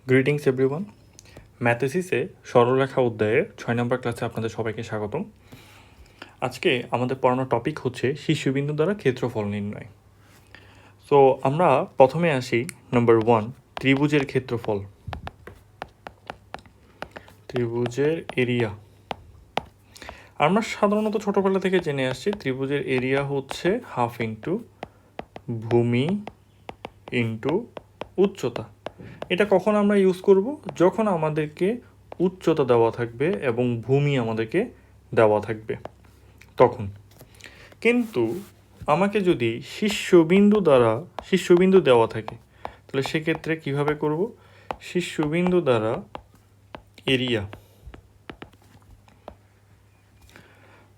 Greetings everyone, ম্যাথেসিসে সরলরেখা অধ্যায়ের 6 নম্বর ক্লাসে আপনাদের সবাইকে স্বাগতম। আজকে আমাদের পড়ানোর টপিক হচ্ছে শীর্ষবিন্দু দ্বারা ক্ষেত্রফল নির্ণয়। সো আমরা প্রথমে আসি নাম্বার 1, ত্রিভুজের ক্ষেত্রফল। ত্রিভুজের এরিয়া আমরা সাধারণত ছোটোবেলা থেকে জেনে আসছি ত্রিভুজের এরিয়া হচ্ছে হাফ ইন্টু ভূমি ইন্টু উচ্চতা। এটা কখন আমরা ইউজ করব? যখন আমাদেরকে উচ্চতা দেওয়া থাকবে এবং ভূমি আমাদেরকে দেওয়া থাকবে তখন। কিন্তু আমাকে যদি শীর্ষবিন্দু দেওয়া থাকে তাহলে সেক্ষেত্রে কিভাবে করব? শীর্ষবিন্দু দ্বারা এরিয়া।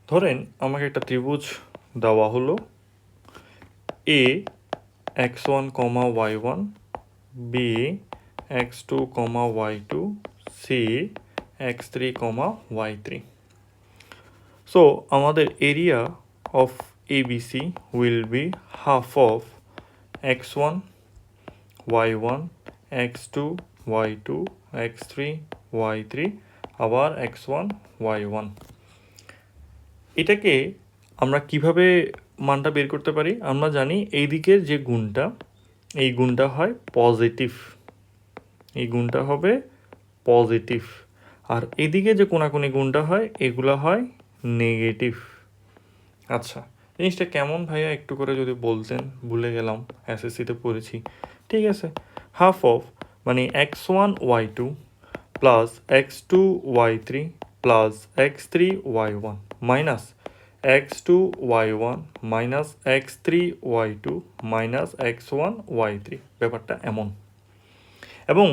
ধরেন আমাকে একটা ত্রিভুজ দেওয়া হলো এ x1, y1, b x2, y2, c x3, y3. So আমাদের area of ABC will be half of x1, y1, x2, y2, x3, y3 আবার x1, y1। এটাকে আমরা কিভাবে মানটা বের করতে পারি? আমরা জানি এই দিকের যে গুণটা, এই গুণটা হয় পজিটিভ, এই গুণটা হবে পজিটিভ, আর এদিকে যে কোনাকুনি গুণটা হয় এগুলো হয় নেগেটিভ। আচ্ছা, জিনিসটা কেমন ভাইয়া একটু করে যদি বলতেন, ভুলে গেলাম, এসএসসিতে পড়েছি। ঠিক আছে, হাফ অফ মানে x1 y2 plus x2 y3 plus x3 y1 minus x2 y1 minus x3 y2 minus x1 y3। ব্যাপারটা এমন। এবং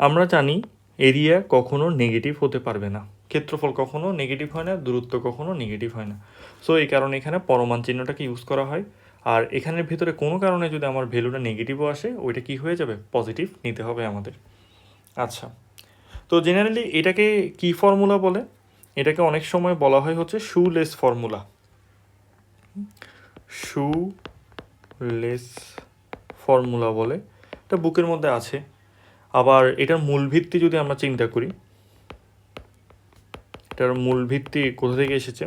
আমরা জানি এরিয়া কখনো নেগেটিভ হতে পারবে না, ক্ষেত্রফল কখনো নেগেটিভ হয় না, দূরত্ব কখনো নেগেটিভ হয় না। সো এই কারণে এখানে পরমান চিহ্নটাকে ইউজ করা হয়। আর এখানের ভিতরে কোনো কারণে যদি আমার ভ্যালুটা নেগেটিভও আসে, ওইটা কি হয়ে যাবে? পজিটিভ নিতে হবে আমাদের। আচ্ছা, তো জেনারেলি এটাকে কি ফর্মুলা বলে? এটাকে অনেক সময় বলা হয় হচ্ছে শুলেস ফর্মুলা। শুলেস ফর্মুলা বলে, এটা বুকের মধ্যে আছে। আবার এটার মূল ভিত্তি যদি আমরা চিন্তা করি, এটার মূল ভিত্তি কোথা থেকে এসেছে?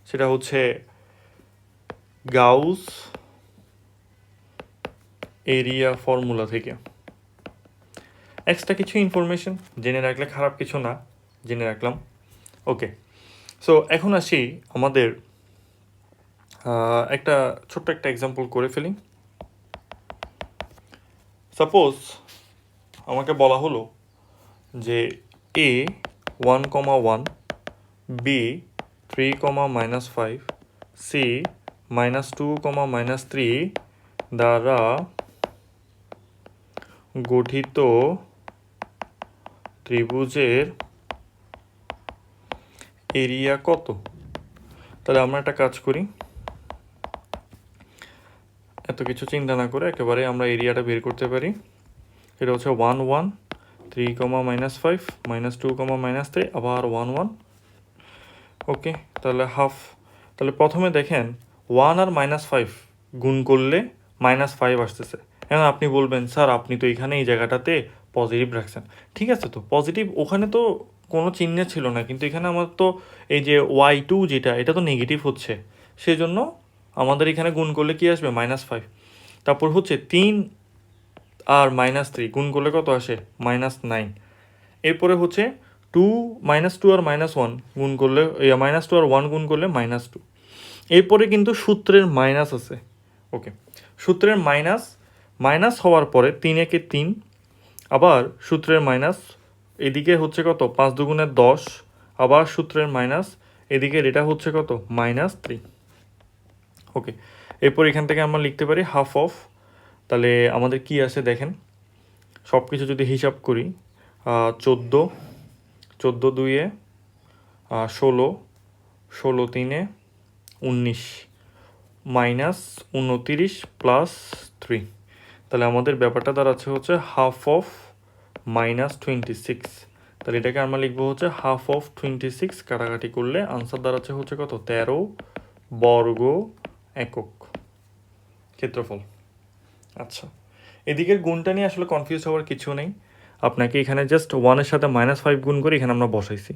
সেটা হচ্ছে গাউস এরিয়া ফর্মুলা থেকে। এক্সট্রা কিছু ইনফরমেশন জেনে রাখলে খারাপ কিছু না, জেনে রাখলাম। ওকে, সো এখন আসি আমাদের একটা ছোট্ট একটা এক্সাম্পল করে ফেলি। সাপোজ আমাকে বলা হলো যে এ 1,1, বি 3,-5, সি -2,-3 দ্বারা গঠিত ত্রিভুজের এরিয়া কত? তাহলে আমরা একটা কাজ করি, এত কিছু চিন্তা না করে একেবারে আমরা এরিয়াটা বের করতে পারি। এটা হচ্ছে 1, 1, 3, -5, -2, -3 আবার 1, 1। ওকে, তাহলে হাফ। তাহলে প্রথমে দেখেন 1 আর -5 গুণ করলে -5 আসতেছে। এখন আপনি বলবেন স্যার আপনি তো এখানে এই জায়গাটাতে পজিটিভ রাখছেন। ঠিক আছে, তো পজিটিভ ওখানে তো কোনো চিহ্ন ছিল না, কিন্তু এখানে আমার তো এই যে y2 যেটা, এটা তো নেগেটিভ হচ্ছে, সেজন্য আমাদের এখানে গুণ করলে কি আসবে? -5। তারপর হচ্ছে 3 আর -3 গুণ করলে কত আসে? -9। এরপরে হচ্ছে 2 -2 আর -1 গুণ করলে, -2 আর 1 গুণ করলে -2। এরপরে কিন্তু সূত্রের মাইনাস আছে। ওকে, সূত্রের মাইনাস হওয়ার পরে 3 একে 3, আবার সূত্রের মাইনাস, এদিকে হচ্ছে কত? 5 দুগুণে 10, আবার সূত্রের মাইনাস, এদিকে এটা হচ্ছে কত? -3। ওকে, এরপর এখান থেকে আমরা লিখতে পারি হাফ অফ। তাহলে আমাদের কি আছে দেখেন, সব কিছু যদি হিসাব করি, 14, 14 দুইয়ে 16, 16 তিনে 19, -29 প্লাস 3। তাহলে আমাদের ব্যাপারটা দাঁড়াচ্ছে হচ্ছে হাফ অফ -26। তাহলে এটাকে আমরা লিখবো হচ্ছে হাফ অফ 26, কাটাকাটি করলে আনসার দাঁড়াচ্ছে হচ্ছে কত? 13 বর্গ একক ক্ষেত্রফল। আচ্ছা, এদিকের গুণটা নিয়ে আসলে কনফিউজ হওয়ার কিছু নেই। আপনাকে এখানে জাস্ট 1-এর সাথে -5 গুণ করে এখানে আমরা বসাইছি।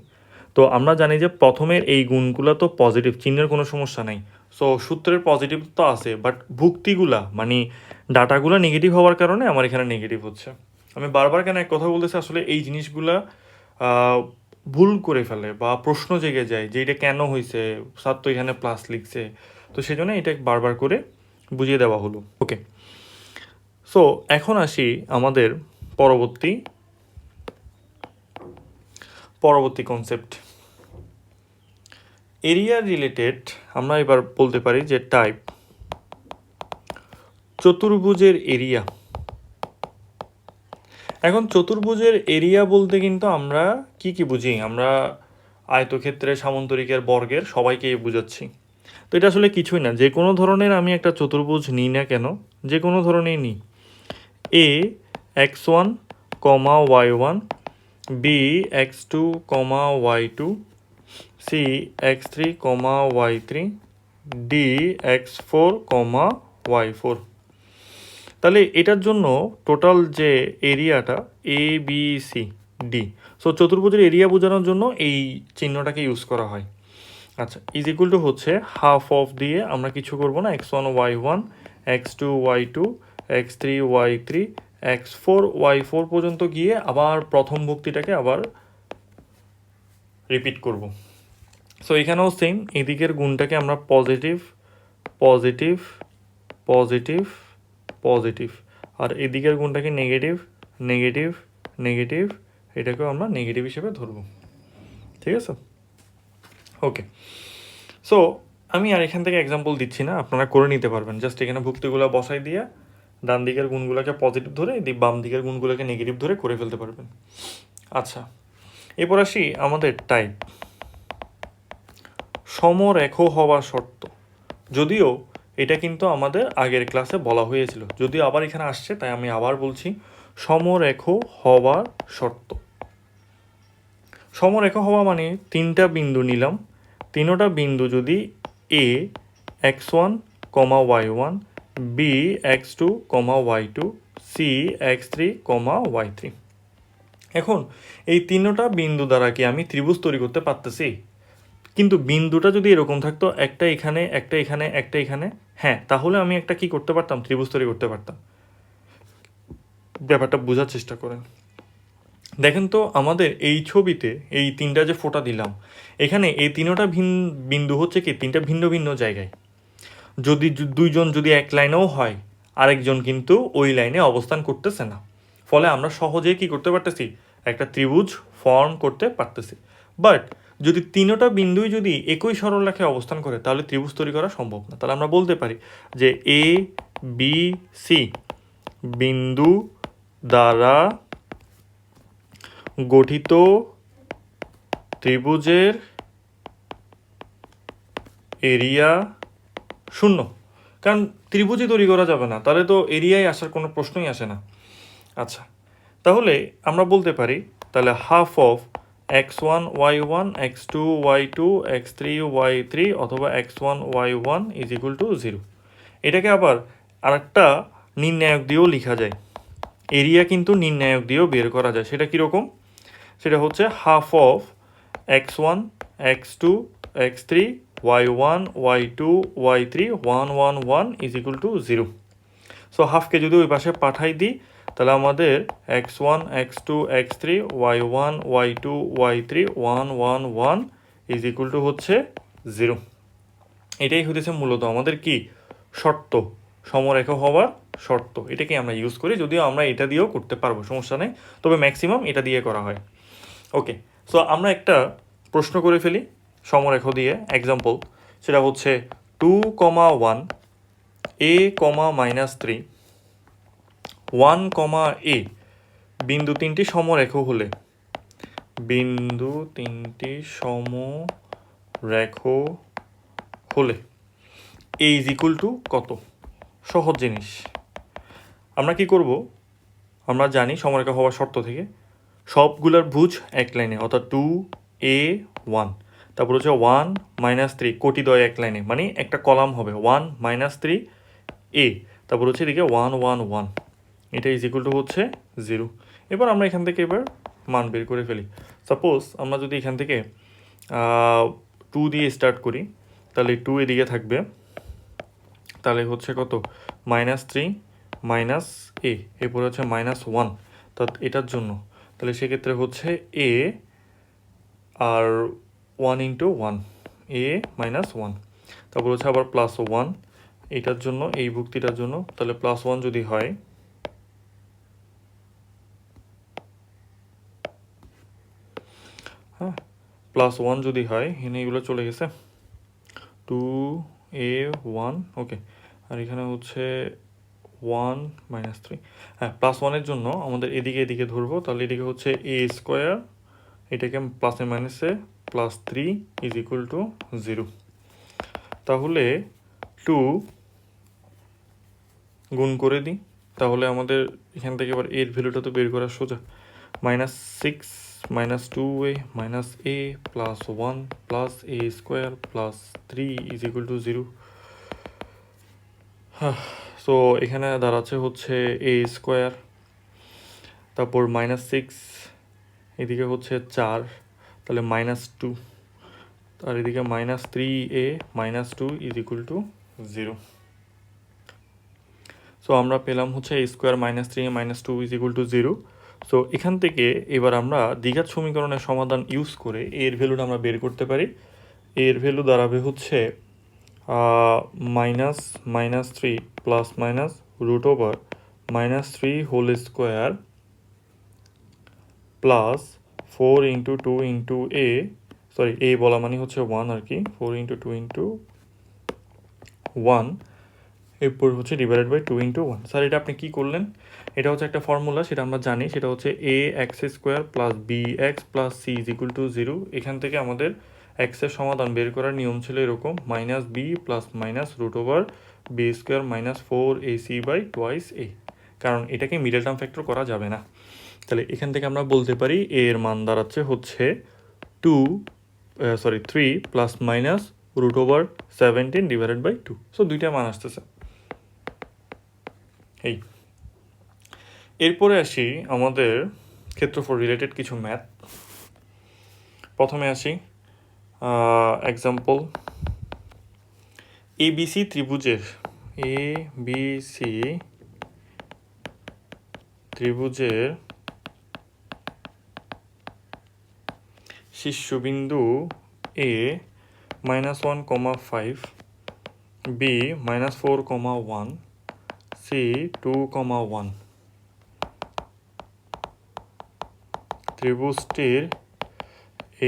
তো আমরা জানি যে প্রথমের এই গুণগুলো তো পজিটিভ, চিহ্নের কোনো সমস্যা নাই। সো সূত্রের পজিটিভ তো আছে, বাট ভুক্তিগুলা মানে ডাটাগুলো নেগেটিভ হওয়ার কারণে আমার এখানে নেগেটিভ হচ্ছে। আমি বারবার কেন এক কথা বলতেছি, আসলে এই জিনিসগুলা ভুল করে ফেলে বা প্রশ্ন জেগে যায় যে এটা কেন হয়েছে, স্যার তো এখানে প্লাস লিখছে। তো সেই জন্য এটা বারবার করে বুঝিয়ে দেওয়া হলো। ওকে, সো এখন আসি আমাদের পরবর্তী কনসেপ্ট, এরিয়া রিলেটেড। আমরা এবার বলতে পারি যে টাইপ চতুর্ভুজের এরিয়া। এখন চতুর্ভুজের এরিয়া বলতে কিন্তু আমরা কি বুঝি, আমরা আয়তক্ষেত্রের, সামন্তরিকের, বর্গের সবাইকেই বুঝাচ্ছি। তো এটা আসলে কিছুই না, যে কোনো ধরনের আমি একটা চতুর্ভুজ নিই না কেন, যে কোনো ধরনেরই নিই, এ x1, y1, B x2, y2, C x3, y3, D x4, y4। তাহলে এটার জন্য টোটাল যে এরিয়াটা A B C D, so চতুর্ভুজের এরিয়া বোঝানোর জন্য এই চিহ্নটাকে ইউজ করা হয়। আচ্ছা, ইজ ইকুয়াল টু হচ্ছে হাফ অফ দিয়ে আমরা কিছু করব না, x1 y1, x2 y2, x3 y3, x4 y4 পর্যন্ত গিয়ে আবার প্রথম ভুক্তিটাকে আবার রিপিট করব। সো এখানেও সেম, এদিকের গুণটাকে আমরা পজিটিভ পজিটিভ পজিটিভ পজিটিভ, আর এদিকের গুণটাকে নেগেটিভ নেগেটিভ নেগেটিভ, এটাকেও আমরা নেগেটিভ হিসেবে ধরব। ঠিক আছে, ওকে। সো আমি আর এখান থেকে এক্সাম্পল দিচ্ছি না, আপনারা করে নিতে পারবেন। জাস্ট এখানে ভুক্তিগুলো বসাই দিয়ে ডান দিকের গুণগুলোকে পজিটিভ ধরে, বাম দিকের গুণগুলোকে নেগেটিভ ধরে করে ফেলতে পারবেন। আচ্ছা, এরপর আসি আমাদের টাইপ সমরেখ হওয়া শর্ত। যদিও এটা কিন্তু আমাদের আগের ক্লাসে বলা হয়েছিল, যদিও আবার এখানে আসছে, তাই আমি আবার বলছি, সমরেখ হওয়ার শর্ত। সমরেখ হওয়া মানে তিনটা বিন্দু নিলাম, তিনোটা বিন্দু যদি এ x1, y1, B x2, y2, C x3, y3। এখন এই তিনোটা বিন্দু দ্বারা কি আমি ত্রিভুজ তৈরি করতে পারতেছি? কিন্তু বিন্দুটা যদি এরকম থাকতো, একটা এখানে, একটা এখানে, একটা এখানে, হ্যাঁ, তাহলে আমি একটা কি করতে পারতাম, ত্রিভুজ তৈরি করতে পারতাম। ব্যাপারটা বোঝার চেষ্টা করেন। দেখেন তো আমাদের এই ছবিতে এই তিনটা যে ফোঁটা দিলাম, এখানে এই তিনোটা বিন্দু হচ্ছে কি তিনটা ভিন্ন ভিন্ন জায়গায়। যদি দুইজন যদি এক লাইনেও হয়, আরেকজন কিন্তু ওই লাইনে অবস্থান করতেছে না, ফলে আমরা সহজেই কি করতে পারতেছি, একটা ত্রিভুজ ফর্ম করতে পারতেছি। বাট যদি তিনোটা বিন্দুই যদি একই সরলরেখায় অবস্থান করে, তাহলে ত্রিভুজ তৈরি করা সম্ভব না। তাহলে আমরা বলতে পারি যে এ বি সি বিন্দু দ্বারা গঠিত ত্রিভুজের এরিয়া 0। কারণ ত্রিভুজই তৈরি করা যাবে না, তাহলে তো এরিয়ায় আসার কোনো প্রশ্নই আসে না। আচ্ছা, তাহলে আমরা বলতে পারি তাহলে half of x1 y1, x2 y2, x3 y3 অথবা x1 y1 is equal to 0। এটাকে আবার আরেকটা নির্ণায়ক দিয়েও লেখা যায়, এরিয়া কিন্তু নির্ণায়ক দিয়েও বের করা যায়। সেটা কীরকম? সেটা হচ্ছে half of x1, x2, x3, y1, y2, y3, 1 1 1 is equal to 0। So হাফকে যদি ওই পাশে পাঠাই দিই, তাহলে আমাদের x1, x2, x3, y1, y2, y3, 1 1 1 is equal to হচ্ছে 0। এটাই হতেছে মূলত আমাদের কি শর্ত, সমরেখ হওয়ার শর্ত। এটাকে আমরা ইউজ করি, যদিও আমরা এটা দিয়েও করতে পারবো, সমস্যা নেই, তবে ম্যাক্সিমাম এটা দিয়ে করা হয়। ওকে, সো আমরা একটা প্রশ্ন করে ফেলি সমরেখ দিয়ে, এক্সাম্পল, সেটা হচ্ছে 2, 1 a, -3 1, a বিন্দু তিনটি সমরেখ হলে, বিন্দু তিনটি সমরেখ হলে a ইজ ইকুয়াল টু কত? সহজ জিনিস। আমরা কি করব, আমরা জানি সমরেখ হওয়ার শর্ত থেকে সবগুলার ভুজ এক লাইনে, অর্থাৎ 2a 1, তারপর হচ্ছে 1 -3 কোটিদ্বয় এক লাইনে, মানে একটা কলাম হবে 1 -3 a, তারপর হচ্ছে এদিকে 1 1 1, এটা ইজ ইকুয়াল টু হচ্ছে 0। এবার আমরা এখান থেকে এবার মান বের করে ফেলি। সাপোজ আমরা যদি এখান থেকে 2 দিয়ে স্টার্ট করি, তাহলে 2 এদিকে থাকবে, তাহলে হচ্ছে কত -3 মাইনাস এ, এরপরে হচ্ছে -1, তো এটার জন্য তাহলে সেক্ষেত্রে হচ্ছে এ আর 1 ইন্টু 1, এ -1, তারপর হচ্ছে আবার +1 এটার জন্য, এই ভুক্তিটার জন্য, তাহলে +1 যদি হয়, হ্যাঁ +1 যদি হয়, এখানে এগুলো চলে গেছে 2a1, ওকে, আর এখানে হচ্ছে 1 -3, হ্যাঁ +1-এর জন্য আমাদের এদিকে ধরবো, তাহলে এদিকে হচ্ছে a², এটাকে প্লাসে মাইনাসে +3 ইজ ইকুয়াল টু 0, তাহলে 2 গুণ করে দিই, তাহলে আমাদের এখান থেকে এবার এর ভ্যালুটা তো বের করা সোজা, -6 -2a -a +1 +a² +3 is equal to 0। So এখানে দাঁড়াচ্ছে হচ্ছে a², তারপর -6, এদিকে হচ্ছে 4, তাহলে -2, আর এদিকে -3a -2 is equal to 0। So আমরা পেলাম হচ্ছে a² -3a -2 is equal to 0। So এখান থেকে এবার আমরা দ্বিঘাত সমীকরণের সমাধান ইউজ করে এর ভ্যালুটা আমরা বের করতে পারি। এর ভ্যালু দাঁড়াবে হচ্ছে -3 plus minus √3 whole plus 4 into 2 into A, sorry A বলা মানে হচ্ছে 1 আর কি, 4 ইন্টু 2 ইন্টু 1, এরপর হচ্ছে ডিভাইডেড বাই 2 ইন্টু 1। স্যার এটা আপনি কী করলেন? এটা হচ্ছে একটা ফর্মুলা, সেটা আমরা জানি, সেটা হচ্ছে ax² plus bx plus c is equal to 0। এখান থেকে আমাদের এক্সের সমাধান বের করার নিয়ম ছিল এরকম, -b plus minus √b² -4ac by twice a, কারণ এটাকে মিডল টার্ম ফ্যাক্টর করা যাবে না। তাহলে এখান থেকে আমরা বলতে পারি এর মান দাঁড়াচ্ছে হচ্ছে 3 plus minus √17 divided by 2। So দুইটা মান আসতেছে এই। এরপরে আসি আমাদের ক্ষেত্রফল রিলেটেড কিছু ম্যাথ। প্রথমে আসি এক্সাম্পল, ABC ত্রিভুজের শীর্ষবিন্দু A -1,5, B -4,1, C 2,1, ত্রিভুজটির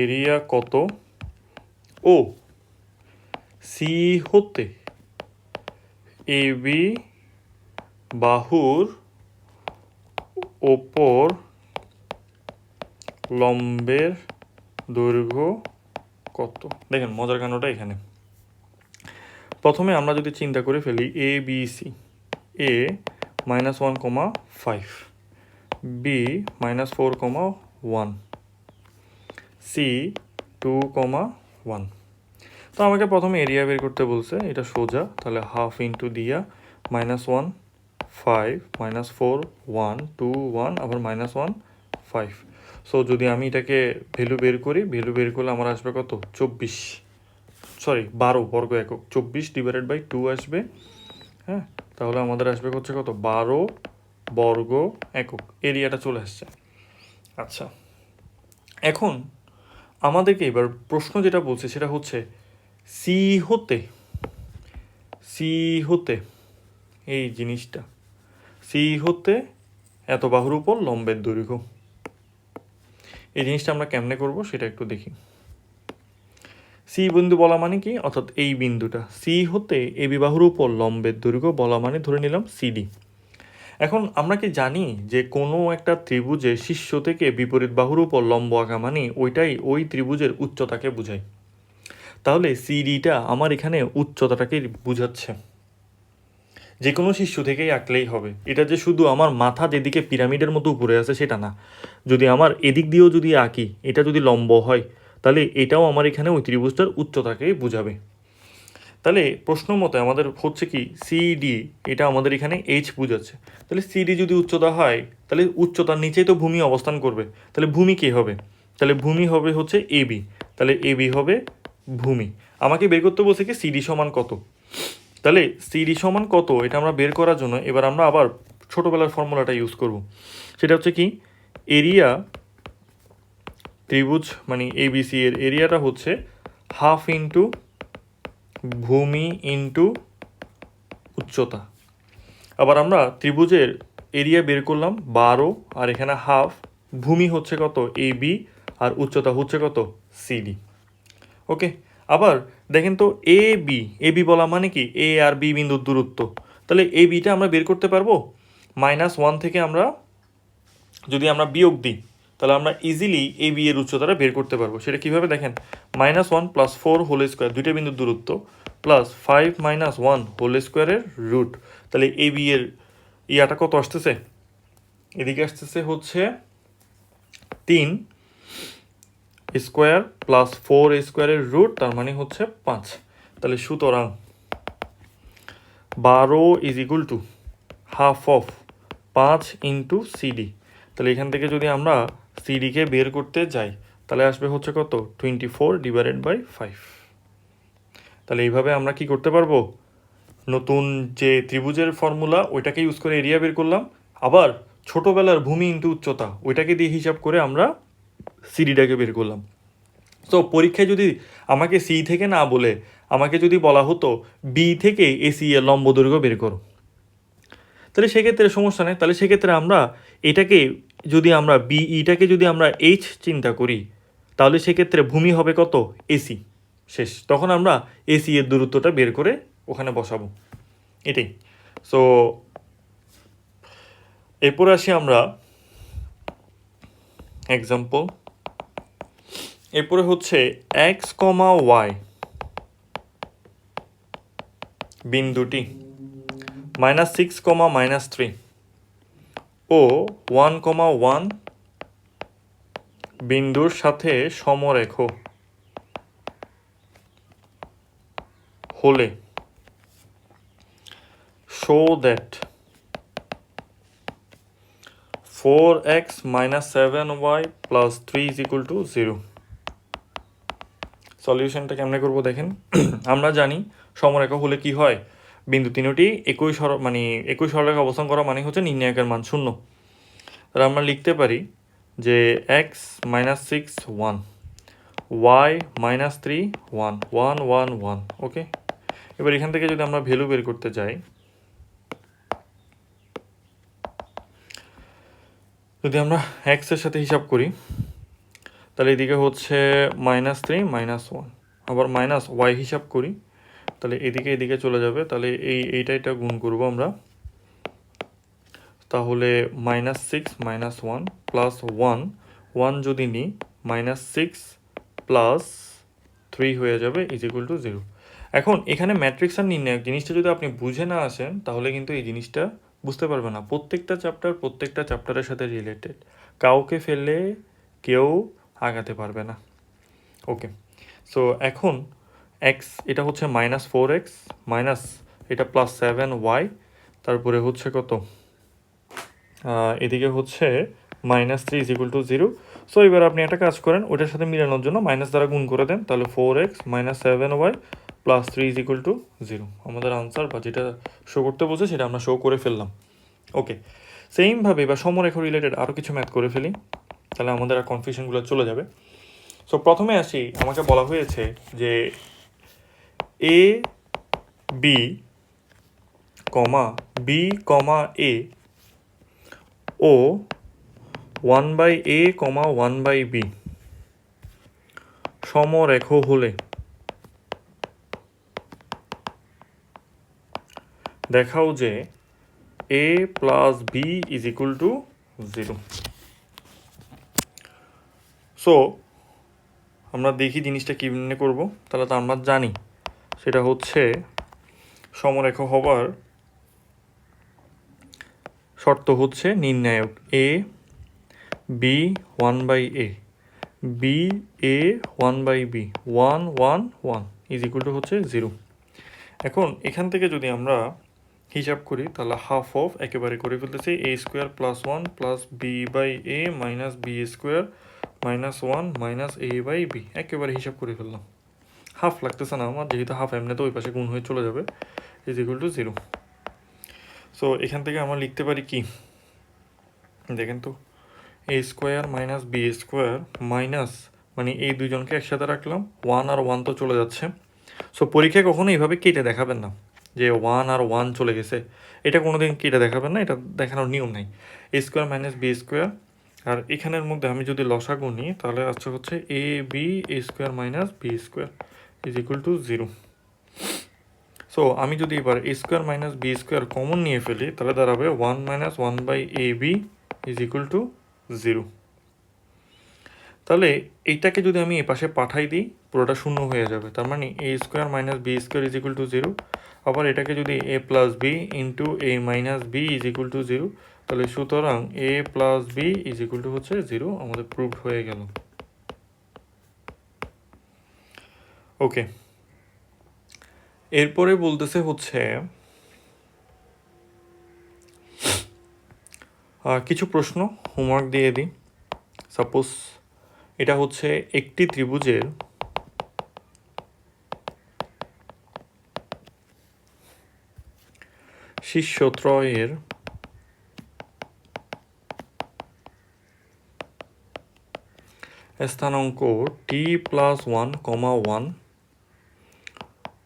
এরিয়া কত ও সি হতে AB বাহুর ওপর লম্বের দৈর্ঘ্য কত? দেখেন মজার কাণ্ডটা এখানে। প্রথমে আমরা যদি চিন্তা করে ফেলি ABC, A -1,5, B -4,1, C 2,1। তো আমাকে প্রথমে এরিয়া বের করতে বলছে, এটা সোজা, তাহলে হাফ ইন্টু দিয়া -1 5 -4 1 2 1 আবার -1 5। সো যদি আমি এটাকে ভ্যালু বের করি, ভ্যালু বের করলে আমার আসবে কত 12 বর্গ একক, 24 ডিভাইডেড বাই 2 আসবে, হ্যাঁ, তাহলে আমাদের আসবে হচ্ছে কত 12 বর্গ একক, এরিয়াটা চলে আসছে। আচ্ছা, এখন আমাদেরকে এবার প্রশ্ন যেটা বলছে সেটা হচ্ছে সি হতে এই জিনিসটা, সি হতে এত বাহুর উপর লম্বের দৈর্ঘ্য, এই জিনিসটা আমরা কেমনে করব সেটা একটু দেখি। সি বিন্দু বলা মানে কি, অর্থাৎ এই বিন্দুটা সি হতে এবি বাহুর উপর লম্বের দৈর্ঘ্য বলা মানে ধরে নিলাম সিডি। এখন আমরা কি জানি যে কোনো একটা ত্রিভুজের শীর্ষ থেকে বিপরীত বাহুর উপর লম্ব আঁকা মানে ওইটাই ওই ত্রিভুজের উচ্চতাকে বোঝায়। তাহলে সিডিটা আমার এখানে উচ্চতাটাকে বোঝাচ্ছে, যে কোনো শীর্ষ থেকেই আঁকলেই হবে। এটা যে শুধু আমার মাথা যেদিকে পিরামিডের মতো উপরে আছে সেটা না, যদি আমার এদিক দিয়েও যদি আঁকি, এটা যদি লম্ব হয় তাহলে এটাও আমার এখানে ওই ত্রিভুজটার উচ্চতাকেই বোঝাবে। তাহলে প্রশ্ন মতে আমাদের হচ্ছে কি সিডি, এটা আমাদের এখানে এইচ বুঝাচ্ছে। তাহলে সিডি যদি উচ্চতা হয় তাহলে উচ্চতার নিচেই তো ভূমি অবস্থান করবে, তাহলে ভূমি কে হবে? তাহলে ভূমি হবে হচ্ছে এবি, তাহলে এবি হবে ভূমি। আমাকে বের করতে বলছে কি সিডি সমান কত। তাহলে সিডি সমান কত এটা আমরা বের করার জন্য এবার আমরা আবার ছোটোবেলার ফর্মুলাটা ইউজ করব। সেটা হচ্ছে কি এরিয়া ত্রিভুজ মানে এবিসি এর এরিয়াটা হচ্ছে হাফ ইন্টু ভূমি ইন্টু উচ্চতা। আবার আমরা ত্রিভুজের এরিয়া বের করলাম 12 আর এখানে হাফ, ভূমি হচ্ছে কত এবি আর উচ্চতা হচ্ছে কত সিডি। ওকে, আবার দেখেন তো এবি বলা মানে কি এ আর বি বিন্দুর দূরত্ব। তাহলে এই বিটা আমরা বের করতে পারবো। -1 থেকে আমরা যদি আমরা বিয়োগ দিই তাহলে আমরা ইজিলি এ বি এর উচ্চতাটা বের করতে পারবো। সেটা কীভাবে দেখেন, -1 + 4 হোল স্কোয়ার, দুইটা বিন্দুর দূরত্ব, প্লাস 5 - 1 হোল স্কোয়ারের রুট। তাহলে এ বি এর ইয়াটা কত আসতেছে, এদিকে আসতেছে হচ্ছে 3 স্কোয়ার প্লাস 4 স্কোয়ারের রুট, তার মানে হচ্ছে 5। তাহলে সুতরাং 12 = হাফ অফ 5 ইন্টু সিডি। তাহলে এখান থেকে যদি আমরা সিডিকে বের করতে যাই তাহলে আসবে হচ্ছে কত 24/5। তাহলে এইভাবে আমরা কি করতে পারবো, নতুন যে ত্রিভুজের ফর্মুলা ওইটাকে ইউজ করে এরিয়া বের করলাম, আবার ছোটোবেলার ভূমি ইন্টু উচ্চতা ওইটাকে দিয়ে হিসাব করে আমরা সিডিটাকে বের করলাম। তো পরীক্ষায় যদি আমাকে সি থেকে না বলে আমাকে যদি বলা হতো বি থেকে এসি এর লম্ব দৈর্ঘ্য বের করো, তাহলে সেক্ষেত্রে সমস্যা নেই। তাহলে সেক্ষেত্রে আমরা এটাকে যদি আমরা বিইটাকে যদি আমরা এইচ চিন্তা করি তাহলে সেক্ষেত্রে ভূমি হবে কত এসি, শেষ। তখন আমরা এসি এর দূরত্বটা বের করে ওখানে বসাবো, এটাই। সো এরপরে আসি আমরা এক্সাম্পল। এরপরে হচ্ছে এক্স কমা ওয়াই বিন্দুটি -6, -3 ও 1, 1 বিন্দুর সাথে সমরেখ হলে শো দ্যাট 4x - 7y + 3 = 0। সলিউশনটা কেমনে করবো দেখেন। আমরা জানি সমরেখ হলে কি হয়, বিন্দু তিনটি একই সরলরেখা অবস্থান করা মানে হচ্ছে নির্ণায়কের মান 0। তাহলে আমরা লিখতে পারি যে x - 6 1, y - 3 1 1 1 1। ওকে, এবার এখান থেকে যদি আমরা ভ্যালু বের করতে যাই, যদি আমরা x এর সাথে হিসাব করি তাহলে এদিকে হচ্ছে -3 -1, আবার -y হিসাব করি তাহলে এদিকে চলে যাবে। তাহলে এইটা গুণ করব আমরা, তাহলে -6 -1 প্লাস 1 যদি নিই -6 প্লাস 3 হয়ে যাবে = 0। এখন এখানে ম্যাট্রিক্স আর নির্ণায়ক জিনিসটা যদি আপনি বুঝে না আসেন তাহলে কিন্তু এই জিনিসটা বুঝতে পারবে না। প্রত্যেকটা চ্যাপ্টারের সাথে রিলেটেড, কাউকে ফেললে কেউ আগাতে পারবে না। ওকে, সো এখন এক্স এটা হচ্ছে -4x মাইনাস এটা +7y, তারপরে হচ্ছে কত এদিকে হচ্ছে -3 = 0। সো এবার আপনি একটা কাজ করেন, ওটার সাথে মিলানোর জন্য মাইনাস দ্বারা গুণ করে দেন, তাহলে 4x - 7y + 3 = 0। আমাদের আনসার বা যেটা শো করতে বলছে সেটা আমরা শো করে ফেললাম। ওকে, সেমভাবে এবার সমরেখ রিলেটেড আরও কিছু ম্যাথ করে ফেলি, তাহলে আমাদের আর কনফিউশনগুলো চলে যাবে। সো প্রথমে আসি, আমাকে বলা হয়েছে যে এ বি এ ও 1/a, 1/b সমরেখ হলে দেখাও যে a + b = 0। সো আমরা দেখি জিনিসটা কীভাবে করব। তাহলে তো আমরা জানি সেটা হচ্ছে সমরেখ হবার শর্ত হচ্ছে নির্ণায়ক a b 1/a, b a 1/b 1 1 1 = হচ্ছে 0। এখন এখান থেকে যদি আমরা হিসাব করি তাহলে হাফ অফ একেবারে করে ফেলতেছি A square plus one plus B by A minus B square minus one minus A by B একেবারে হিসাব করে ফেললাম। হাফ লাগতেছে না আমার, যেহেতু হাফ এমনিতে ওই পাশে গুণ হয়ে চলে যাবে, ইজ ইকুয়াল টু 0। সো এখান থেকে আমরা লিখতে পারি কি, দেখেন তো, A square minus B square minus, মানে এই দুইজনকে একসাথে রাখলাম, ওয়ান আর ওয়ান তো চলে যাচ্ছে। সো পরীক্ষায় কখনো এইভাবে কেটে দেখাবেন না যে ওয়ান আর ওয়ান চলে গেছে, এটা কোনো দিন কেটে দেখাবেন না, এটা দেখানোর নিয়ম নাই। A square minus B square, আর এখানের মধ্যে আমি যদি লসাগু নিই তাহলে আসছে হচ্ছে A B A square minus B square is equal to 0। So আমি যদি এবার A square minus B square common নিয়ে ফেলি তাহলে দাঁড়াবে 1 minus 1 by A B is equal to 0। তাহলে এইটাকে যদি আমি এ পাশে পাঠাই দিই পুরোটা শূন্য হয়ে যাবে, তার মানে A square minus B square is equal to 0। আবার এটাকে যদি A plus B into A minus B is equal to 0, তাহলে সুতরাং A plus B is equal to হচ্ছে 0, আমাদের প্রুভড হয়ে গেল। ওকে, এরপরে বলতেছে হচ্ছে কিছু প্রশ্ন হোমওয়ার্ক দিয়ে দিই। সাপোজ এটা হচ্ছে একটি ত্রিভুজের শীর্ষত্রয়ের স্থানাঙ্ক T plus 1, 1,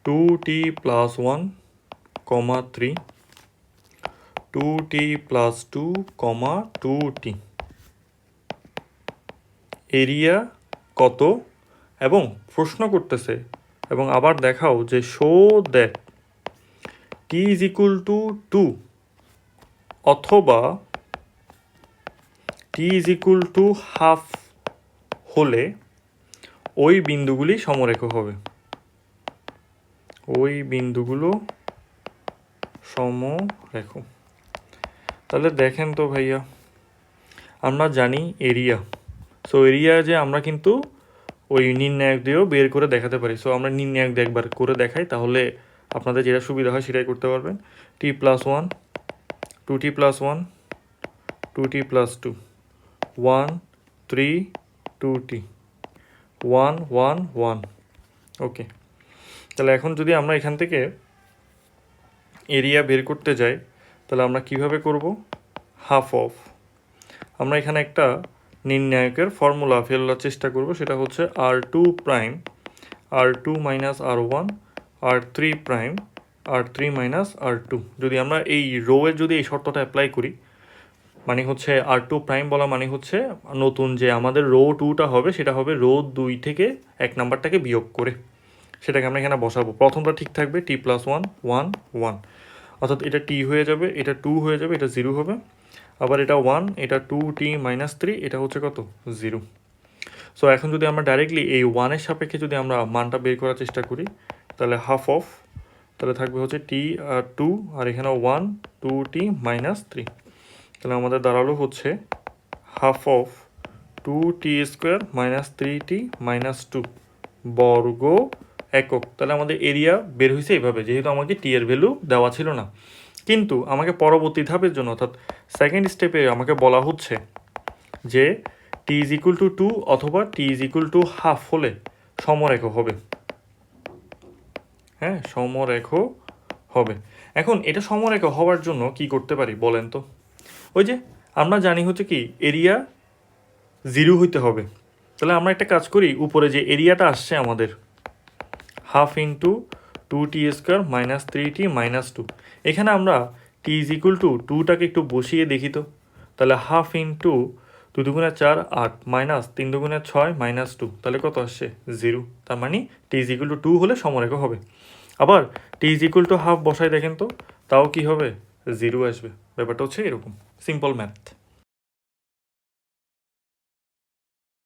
2t plus 1, 3, 2t plus 2, 2t, area কত, এবং প্রশ্ন করতেছে এবং আবার দেখাও যে show that T is equal to 2 অথবা T is equal to half হলে ওই বিন্দুগুলি সমরেখ হবে। ওই বিন্দুগুলো সমরেখ। তাহলে দেখেন তো ভাইয়া, আমরা জানি এরিয়া, সো এরিয়া যে আমরা কিন্তু ওই নির্ণায়ক দিয়েও বের করে দেখাতে পারি। সো আমরা নির্ণায়ক দিয়ে একবার করে দেখাই, তাহলে আপনাদের যেটা সুবিধা হয় সেটাই করতে পারবেন। T plus 1, 2t plus 1, 2t plus 2, 1, 3, 2t, 1, 1, 1। Okay, তাহলে এখন যদি আমরা এখান থেকে এরিয়া বের করতে যাই তাহলে আমরা কিভাবে করব? হাফ অফ, আমরা এখানে একটা নির্ণায়কের ফর্মুলা ফেলার চেষ্টা করব, সেটা হচ্ছে r2 prime r2 minus r1 r3 prime r3 minus r2। যদি আমরা এই রোয়ের যদি এই শর্তটা অ্যাপ্লাই করি, মানে হচ্ছে r2 প্রাইম বলা মানে হচ্ছে নতুন যে আমাদের রো 2টা হবে সেটা হবে রো 2 থেকে 1 নাম্বারটাকে বিয়োগ করে, সেটাকে আমরা এখানে বসাবো। প্রথমটা ঠিক থাকবে টি প্লাস 1, 1, 1, অর্থাৎ এটা টি হয়ে যাবে, এটা 2 হয়ে যাবে, এটা 0 হবে। আবার এটা 1, এটা 2t মাইনাস 3, এটা হচ্ছে কত? 0। সো এখন যদি আমরা ডাইরেক্টলি এই 1-এর সাপেক্ষে যদি আমরা মানটা বের করার চেষ্টা করি তাহলে হাফ অফ, তাহলে থাকবে হচ্ছে টি আর 2, আর এখানে 1, 2t মাইনাস 3, তাহলে আমাদের দাঁড়ালো হচ্ছে half of 2t square minus 3t minus 2 বর্গ একক। তাহলে আমাদের এরিয়া বের হয়েছে এইভাবে, যেহেতু আমাকে টি এর ভ্যালু দেওয়া ছিল না। কিন্তু আমাকে পরবর্তী ধাপের জন্য অর্থাৎ সেকেন্ড স্টেপে আমাকে বলা হচ্ছে যে টি ইজ ইকুয়াল টু 2 অথবা T is equal to half হলে সমরেখ হবে। হ্যাঁ, সমরেখ হবে। এখন এটা সমরেখ হওয়ার জন্য কি করতে পারি বলেন তো? ওই যে আমরা জানি হচ্ছে কি এরিয়া 0 হইতে হবে। তাহলে আমরা একটা কাজ করি, উপরে যে এরিয়াটা আসছে আমাদের half into 2t square minus 3t minus 2, এখানে আমরা টি ইজ ইকুয়াল টু 2টাকে একটু বসিয়ে দেখি তো। তাহলে হাফ ইন্টু 2 দুগুণে 4, 8 মাইনাস 3 দুগুণে 6 মাইনাস 2, তাহলে কত আসছে? 0। তার মানে টি ইজ ইকুয়াল টু 2 হলে সমরেখ হবে। আবার টি ইজ ইকুয়াল টু হাফ বসাই দেখেন তো, তাও কি হবে? 0 আসবে। ব্যাপারটা হচ্ছে এরকম, সিম্পল ম্যাথ।